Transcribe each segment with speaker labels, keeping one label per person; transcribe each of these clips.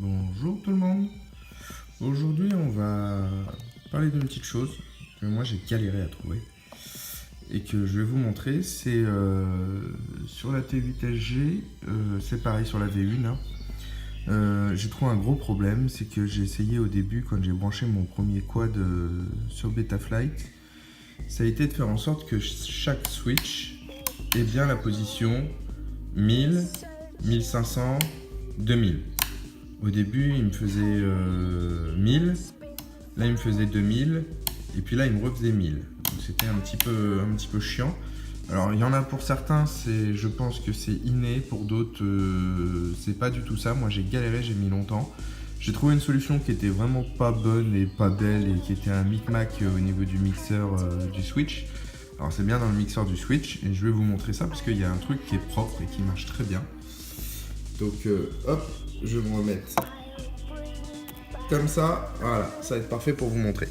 Speaker 1: Bonjour tout le monde. Aujourd'hui on va parler d'une petite chose que moi j'ai galéré à trouver et que je vais vous montrer. C'est sur la T8SG, c'est pareil sur la V1 hein. J'ai trouvé un gros problème, c'est que j'ai essayé au début quand j'ai branché mon premier quad sur Betaflight, ça a été de faire en sorte que chaque switch ait bien la position 1000, 1500, 2000. Au début, il me faisait 1000, là il me faisait 2000, et puis là il me refaisait 1000. Donc c'était un petit peu chiant. Alors il y en a pour certains, je pense que c'est inné, pour d'autres c'est pas du tout ça. Moi j'ai galéré, j'ai mis longtemps. J'ai trouvé une solution qui était vraiment pas bonne et pas belle et qui était un micmac au niveau du mixeur du Switch. Alors c'est bien dans le mixeur du Switch et je vais vous montrer ça parce qu'il y a un truc qui est propre et qui marche très bien. Donc hop, je vais me remettre comme ça, voilà, ça va être parfait pour vous montrer.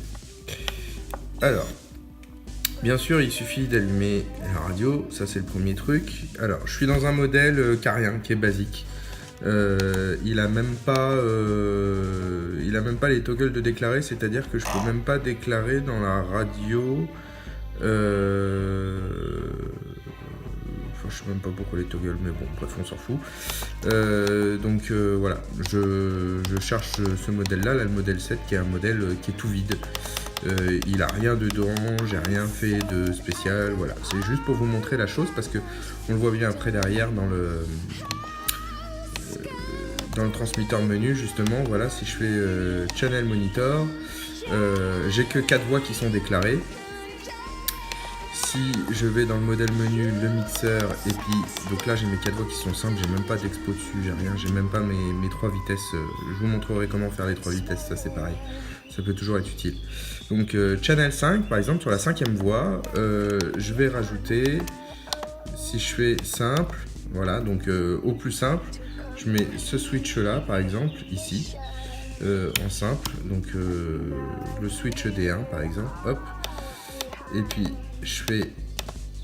Speaker 1: Alors, bien sûr, il suffit d'allumer la radio, ça c'est le premier truc. Alors, je suis dans un modèle carien qui est basique. Il a même pas les toggles de déclarer, c'est-à-dire que je peux même pas déclarer dans la radio. Je sais même pas pourquoi les toggles, mais bon, bref, on s'en fout. Voilà, je cherche ce modèle-là, le modèle 7, qui est un modèle qui est tout vide. Il a rien dedans, j'ai rien fait de spécial, voilà. C'est juste pour vous montrer la chose, parce que on le voit bien après derrière dans le transmetteur menu, justement. Voilà, si je fais Channel Monitor, j'ai que 4 voix qui sont déclarées. Si je vais dans le modèle menu, le mixeur, et puis donc là j'ai mes 4 voix qui sont simples, j'ai même pas d'expo dessus, j'ai rien, j'ai même pas mes 3 vitesses. Je vous montrerai comment faire les 3 vitesses, ça c'est pareil, ça peut toujours être utile. Donc Channel 5 par exemple, sur la 5e voix, je vais rajouter, si je fais simple, voilà, donc au plus simple, je mets ce switch là par exemple, ici, en simple, donc le switch D1 par exemple, hop, et puis je fais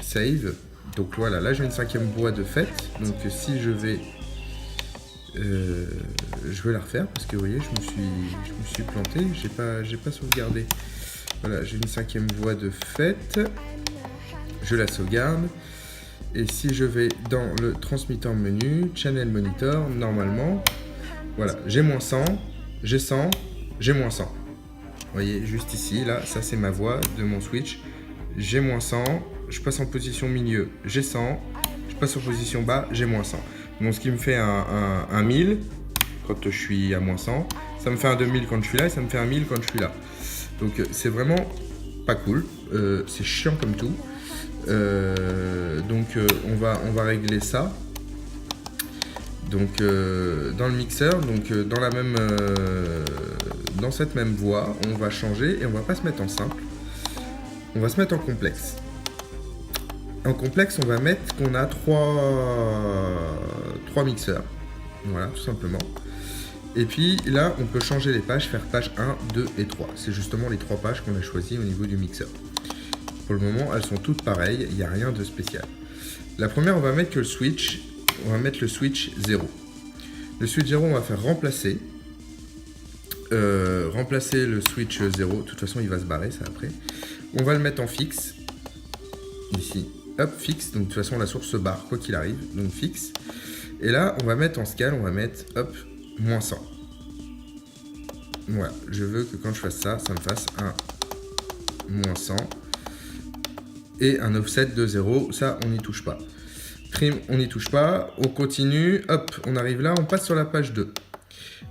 Speaker 1: save, donc voilà, là j'ai une 5e voix de fait, donc si je vais la refaire parce que vous voyez je me suis planté, j'ai pas sauvegardé. Voilà, j'ai une 5e voix de fait, je la sauvegarde, et si je vais dans le transmetteur menu, channel monitor, normalement, voilà, j'ai moins 100, j'ai 100, j'ai moins 100. Vous voyez, juste ici, là, ça c'est ma voix de mon switch. J'ai moins 100, je passe en position milieu, j'ai 100, je passe en position bas, j'ai moins 100. Donc ce qui me fait un 1000 quand je suis à moins 100, ça me fait un 2000 quand je suis là, et ça me fait un 1000 quand je suis là. Donc c'est vraiment pas cool, c'est chiant comme tout. On va régler ça. Donc dans le mixeur, donc dans cette même voie, on va changer et on va pas se mettre en simple. On va se mettre en complexe. En complexe, on va mettre qu'on a 3 mixeurs. Voilà, tout simplement. Et puis là, on peut changer les pages, faire page 1, 2 et 3. C'est justement les 3 pages qu'on a choisies au niveau du mixeur. Pour le moment, elles sont toutes pareilles, il n'y a rien de spécial. La première, on va mettre que le switch. On va mettre le switch 0. Le switch 0, on va faire remplacer. Remplacer le switch 0. De toute façon, il va se barrer, ça après. On va le mettre en fixe, ici, hop, fixe, donc de toute façon la source se barre, quoi qu'il arrive, donc fixe. Et là, on va mettre en scale, on va mettre, hop, moins 100. Voilà, je veux que quand je fasse ça, ça me fasse un moins 100. Et un offset de 0, ça, on n'y touche pas. Trim, on n'y touche pas, on continue, hop, on arrive là, on passe sur la page 2.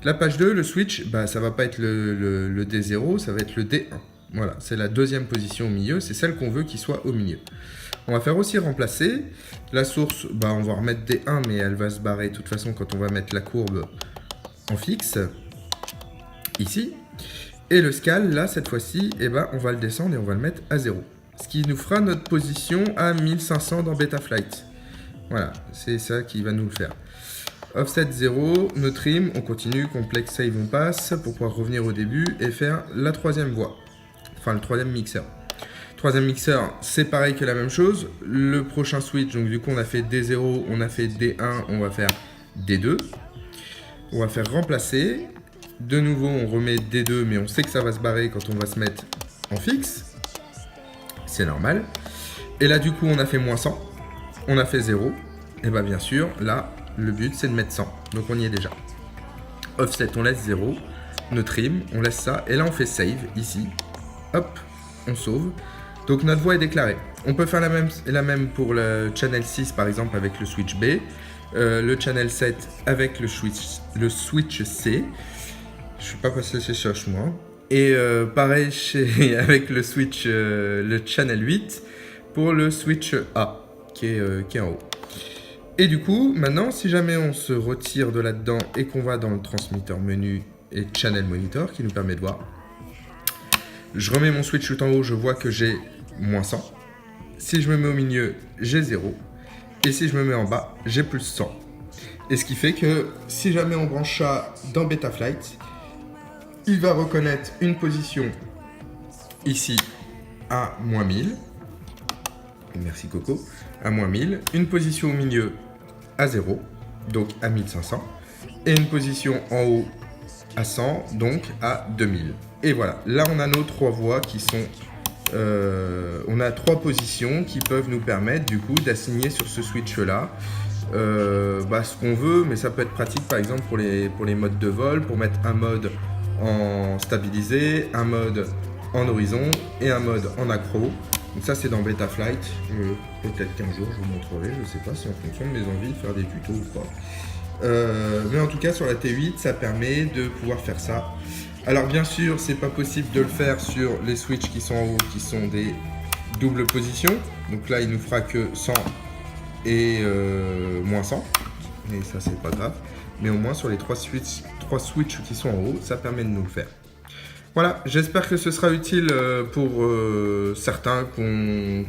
Speaker 1: La page 2, le switch, bah, ça va pas être le D0, ça va être le D1. Voilà, c'est la 2e position au milieu, c'est celle qu'on veut qu'il soit au milieu. On va faire aussi remplacer. La source, bah, on va remettre D1, mais elle va se barrer de toute façon quand on va mettre la courbe en fixe, ici. Et le scale, là, cette fois-ci, eh ben, on va le descendre et on va le mettre à 0. Ce qui nous fera notre position à 1500 dans Betaflight. Voilà, c'est ça qui va nous le faire. Offset 0, no trim, on continue, complexe save, on passe, pour pouvoir revenir au début et faire la 3e voie. Enfin, le 3e mixeur. 3e mixeur, c'est pareil que la même chose. Le prochain switch, donc du coup, on a fait D0, on a fait D1, on va faire D2. On va faire remplacer. De nouveau, on remet D2, mais on sait que ça va se barrer quand on va se mettre en fixe. C'est normal. Et là, du coup, on a fait moins 100. On a fait 0. Et bien, bien sûr, là, le but, c'est de mettre 100. Donc, on y est déjà. Offset, on laisse 0. Notre trim, on laisse ça. Et là, on fait save, ici. Hop, on sauve. Donc, notre voix est déclarée. On peut faire la même pour le channel 6, par exemple, avec le switch B. Le channel 7 avec le switch C. Je ne suis pas passé chez Soch, moi. Et pareil avec le switch, le channel 8 pour le switch A qui est en haut. Et du coup, maintenant, si jamais on se retire de là-dedans et qu'on va dans le transmetteur menu et channel monitor qui nous permet de voir, je remets mon switch tout en haut, je vois que j'ai moins 100. Si je me mets au milieu, j'ai 0. Et si je me mets en bas, j'ai plus 100. Et ce qui fait que si jamais on branche ça dans Betaflight, il va reconnaître une position ici à moins 1000. Merci Coco. À moins 1000. Une position au milieu à 0, donc à 1500. Et une position en haut à 100, donc à 2000. Et voilà, là on a nos 3 voies qui sont... on a 3 positions qui peuvent nous permettre du coup d'assigner sur ce switch là ce qu'on veut, mais ça peut être pratique par exemple pour les modes de vol, pour mettre un mode en stabilisé, un mode en horizon et un mode en accro. Donc ça c'est dans Betaflight, peut-être qu'un jour je vous montrerai, je sais pas, si en fonction de mes envies de faire des tutos ou pas. Mais en tout cas sur la T8 ça permet de pouvoir faire ça. Alors bien sûr c'est pas possible de le faire sur les switches qui sont en haut, qui sont des doubles positions. Donc là il nous fera que 100 et moins 100, mais ça c'est pas grave. Mais au moins sur les 3 switches qui sont en haut, ça permet de nous le faire. Voilà, j'espère que ce sera utile pour certains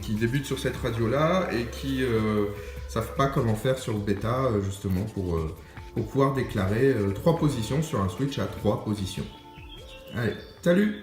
Speaker 1: qui débutent sur cette radio-là et qui savent pas comment faire sur Beta, justement, pour pouvoir déclarer 3 positions sur un switch à 3 positions. Allez, salut!